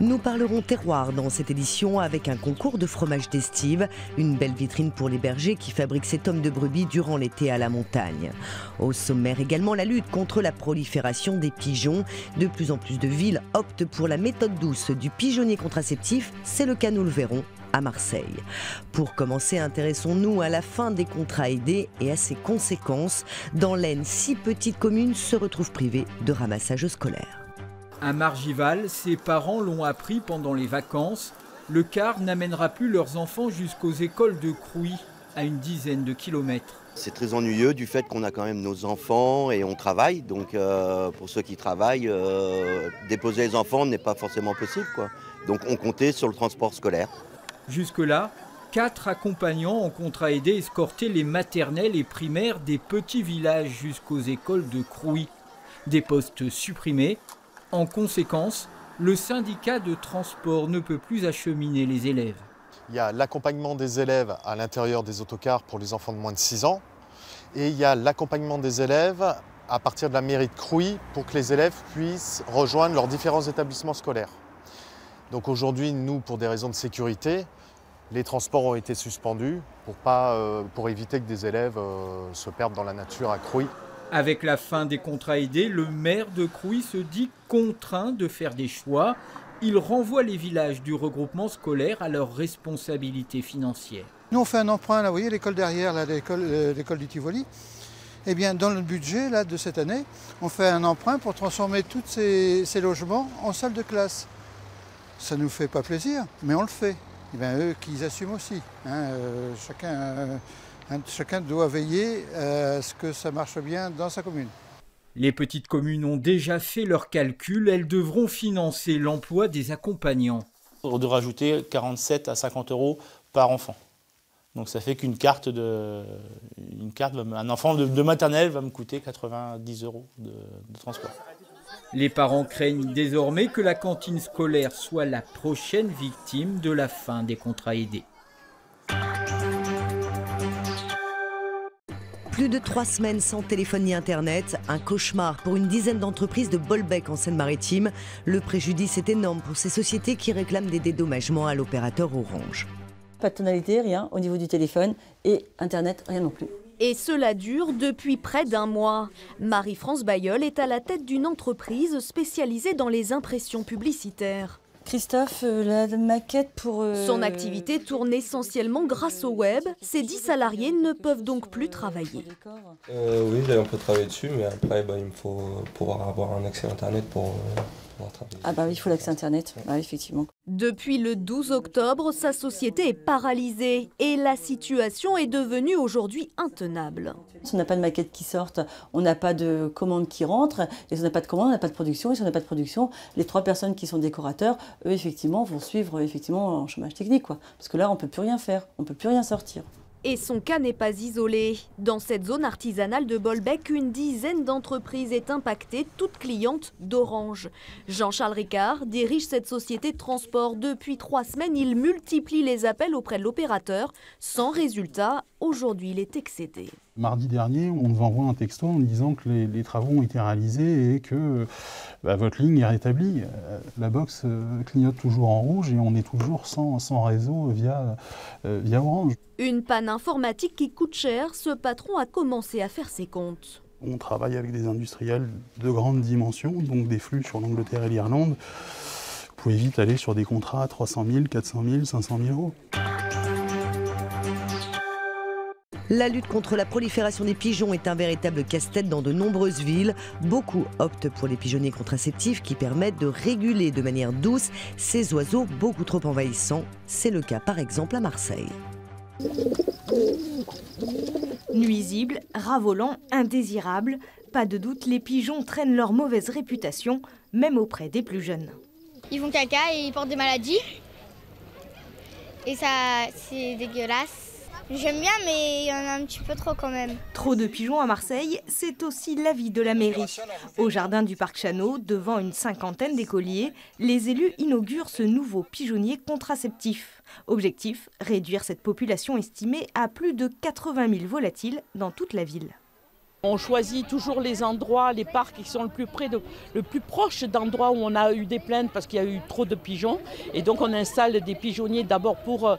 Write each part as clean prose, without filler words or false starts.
Nous parlerons terroir dans cette édition avec un concours de fromage d'estive, une belle vitrine pour les bergers qui fabriquent ces tomes de brebis durant l'été à la montagne. Au sommaire également la lutte contre la prolifération des pigeons. De plus en plus de villes optent pour la méthode douce du pigeonnier contraceptif, c'est le cas, nous le verrons, à Marseille. Pour commencer, intéressons-nous à la fin des contrats aidés et à ses conséquences. Dans l'Aisne, 6 petites communes se retrouvent privées de ramassage scolaire. À Margival, ses parents l'ont appris pendant les vacances. Le car n'amènera plus leurs enfants jusqu'aux écoles de Crouy, à une dizaine de kilomètres. C'est très ennuyeux du fait qu'on a quand même nos enfants et on travaille. Donc pour ceux qui travaillent, déposer les enfants n'est pas forcément possible, quoi. Donc on comptait sur le transport scolaire. Jusque-là, 4 accompagnants en contrat aidé escortaient les maternelles et primaires des petits villages jusqu'aux écoles de Crouy. Des postes supprimés. En conséquence, le syndicat de transport ne peut plus acheminer les élèves. Il y a l'accompagnement des élèves à l'intérieur des autocars pour les enfants de moins de 6 ans. Et il y a l'accompagnement des élèves à partir de la mairie de Crouy pour que les élèves puissent rejoindre leurs différents établissements scolaires. Donc aujourd'hui, nous, pour des raisons de sécurité, les transports ont été suspendus pour éviter que des élèves se perdent dans la nature à Crouy. Avec la fin des contrats aidés, le maire de Crouy se dit contraint de faire des choix. Il renvoie les villages du regroupement scolaire à leurs responsabilités financières. Nous, on fait un emprunt, là, vous voyez, l'école derrière, l'école du Tivoli. Eh bien, dans le budget là, de cette année, on fait un emprunt pour transformer tous ces logements en salles de classe. Ça ne nous fait pas plaisir, mais on le fait. Eh bien, eux, qu'ils assument aussi. Chacun doit veiller à ce que ça marche bien dans sa commune. Les petites communes ont déjà fait leurs calculs. Elles devront financer l'emploi des accompagnants. On doit rajouter 47 à 50 euros par enfant. Donc ça fait qu'une carte, un enfant de maternelle va me coûter 90 euros de transport. Les parents craignent désormais que la cantine scolaire soit la prochaine victime de la fin des contrats aidés. Plus de 3 semaines sans téléphone ni internet, un cauchemar pour une dizaine d'entreprises de Bolbec en Seine-Maritime. Le préjudice est énorme pour ces sociétés qui réclament des dédommagements à l'opérateur Orange. Pas de tonalité, rien au niveau du téléphone et internet, rien non plus. Et cela dure depuis près d'un mois. Marie-France Bayeul est à la tête d'une entreprise spécialisée dans les impressions publicitaires. Christophe, la maquette pour... Son activité tourne essentiellement grâce au web. Ses 10 salariés ne peuvent donc plus travailler. Oui, on peut travailler dessus, mais après, il me faut pouvoir avoir un accès Internet pour travailler. Ah bah oui, il faut l'accès Internet, ouais, effectivement. Depuis le 12 octobre, sa société est paralysée et la situation est devenue aujourd'hui intenable. Si on n'a pas de maquette qui sorte, on n'a pas de commande qui rentre. Et si on n'a pas de commande, on n'a pas de production. Et si on n'a pas de production, les 3 personnes qui sont décorateurs, eux, effectivement, vont suivre en chômage technique, quoi. Parce que là, on ne peut plus rien faire, on ne peut plus rien sortir. Et son cas n'est pas isolé. Dans cette zone artisanale de Bolbec, une dizaine d'entreprises est impactée, toutes clientes d'Orange. Jean-Charles Ricard dirige cette société de transport. Depuis 3 semaines, il multiplie les appels auprès de l'opérateur. Sans résultat, aujourd'hui, il est excédé. Mardi dernier, on nous envoie un texto en disant que les travaux ont été réalisés et que votre ligne est rétablie. La box clignote toujours en rouge et on est toujours sans réseau via Orange. Une panne informatique qui coûte cher, ce patron a commencé à faire ses comptes. On travaille avec des industriels de grande dimension, donc des flux sur l'Angleterre et l'Irlande. Vous pouvez vite aller sur des contrats à 300 000, 400 000, 500 000 euros. La lutte contre la prolifération des pigeons est un véritable casse-tête dans de nombreuses villes. Beaucoup optent pour les pigeonniers contraceptifs qui permettent de réguler de manière douce ces oiseaux beaucoup trop envahissants. C'est le cas par exemple à Marseille. Nuisibles, ravolants, indésirables, pas de doute, les pigeons traînent leur mauvaise réputation, même auprès des plus jeunes. Ils font caca et ils portent des maladies. Et ça, c'est dégueulasse. J'aime bien, mais il y en a un petit peu trop quand même. Trop de pigeons à Marseille, c'est aussi l'avis de la mairie. Au jardin du parc Chano, devant une 50aine d'écoliers, les élus inaugurent ce nouveau pigeonnier contraceptif. Objectif, réduire cette population estimée à plus de 80 000 volatiles dans toute la ville. On choisit toujours les endroits, les parcs qui sont le plus proche d'endroits où on a eu des plaintes parce qu'il y a eu trop de pigeons. Et donc on installe des pigeonniers d'abord pour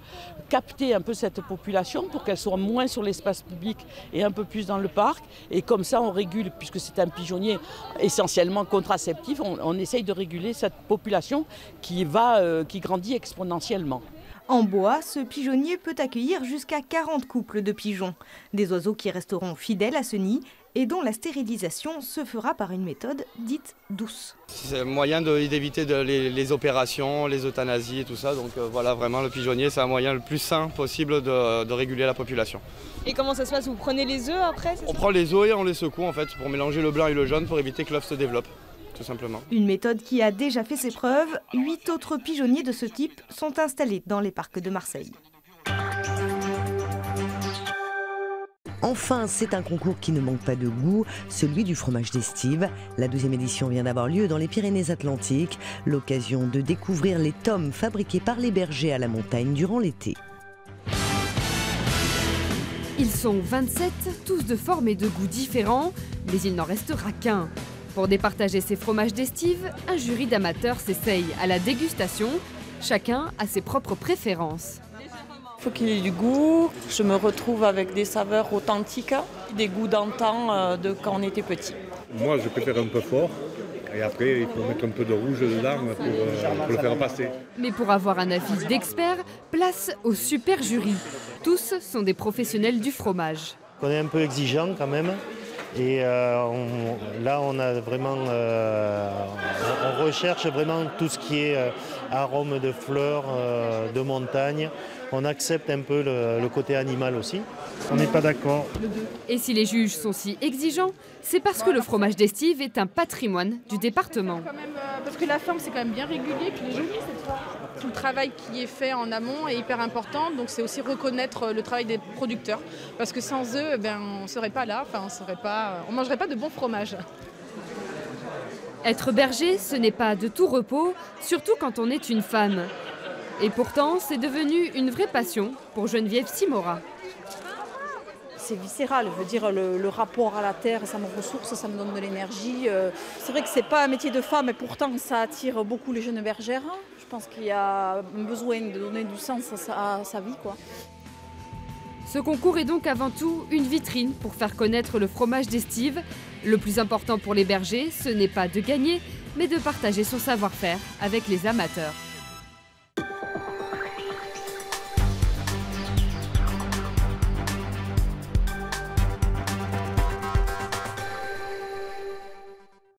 capter un peu cette population, pour qu'elle soit moins sur l'espace public et un peu plus dans le parc. Et comme ça on régule, puisque c'est un pigeonnier essentiellement contraceptif, on essaye de réguler cette population qui grandit exponentiellement. En bois, ce pigeonnier peut accueillir jusqu'à 40 couples de pigeons. Des oiseaux qui resteront fidèles à ce nid et dont la stérilisation se fera par une méthode dite douce. C'est un moyen d'éviter les opérations, les euthanasies et tout ça. Donc voilà, vraiment le pigeonnier, c'est un moyen le plus sain possible de réguler la population. Et comment ça se passe? Vous prenez les œufs après? On prend les œufs et on les secoue en fait pour mélanger le blanc et le jaune pour éviter que l'œuf se développe. Tout simplement. Une méthode qui a déjà fait ses preuves. 8 autres pigeonniers de ce type sont installés dans les parcs de Marseille. Enfin, c'est un concours qui ne manque pas de goût, celui du fromage d'estive. La 2e édition vient d'avoir lieu dans les Pyrénées-Atlantiques. L'occasion de découvrir les tomes fabriqués par les bergers à la montagne durant l'été. Ils sont 27, tous de forme et de goût différents, mais il n'en restera qu'un. Pour départager ces fromages d'estive, un jury d'amateurs s'essaye à la dégustation. Chacun a ses propres préférences. Il faut qu'il y ait du goût. Je me retrouve avec des saveurs authentiques, des goûts d'antan de quand on était petit. Moi, je préfère un peu fort. Et après, il faut mettre un peu de rouge dedans pour le faire passer. Mais pour avoir un avis d'expert, place au super jury. Tous sont des professionnels du fromage. On est un peu exigeant quand même. Et là, on a vraiment, on recherche vraiment tout ce qui est arôme de fleurs, de montagne. On accepte un peu le côté animal aussi. On n'est pas d'accord. Et si les juges sont si exigeants, c'est parce que le fromage d'estive est un patrimoine du département. Parce que la ferme, c'est quand même bien régulier, puis les joli cette fois. Tout le travail qui est fait en amont est hyper important, donc c'est aussi reconnaître le travail des producteurs. Parce que sans eux, on ne serait pas là, on ne mangerait pas de bon fromage. Être berger, ce n'est pas de tout repos, surtout quand on est une femme. Et pourtant, c'est devenu une vraie passion pour Geneviève Simora. C'est viscéral, je veux dire, le rapport à la terre, ça me ressource, ça me donne de l'énergie. C'est vrai que ce n'est pas un métier de femme, et pourtant ça attire beaucoup les jeunes bergères. Je pense qu'il y a besoin de donner du sens à sa vie, quoi. Ce concours est donc avant tout une vitrine pour faire connaître le fromage d'estive. Le plus important pour les bergers, ce n'est pas de gagner, mais de partager son savoir-faire avec les amateurs.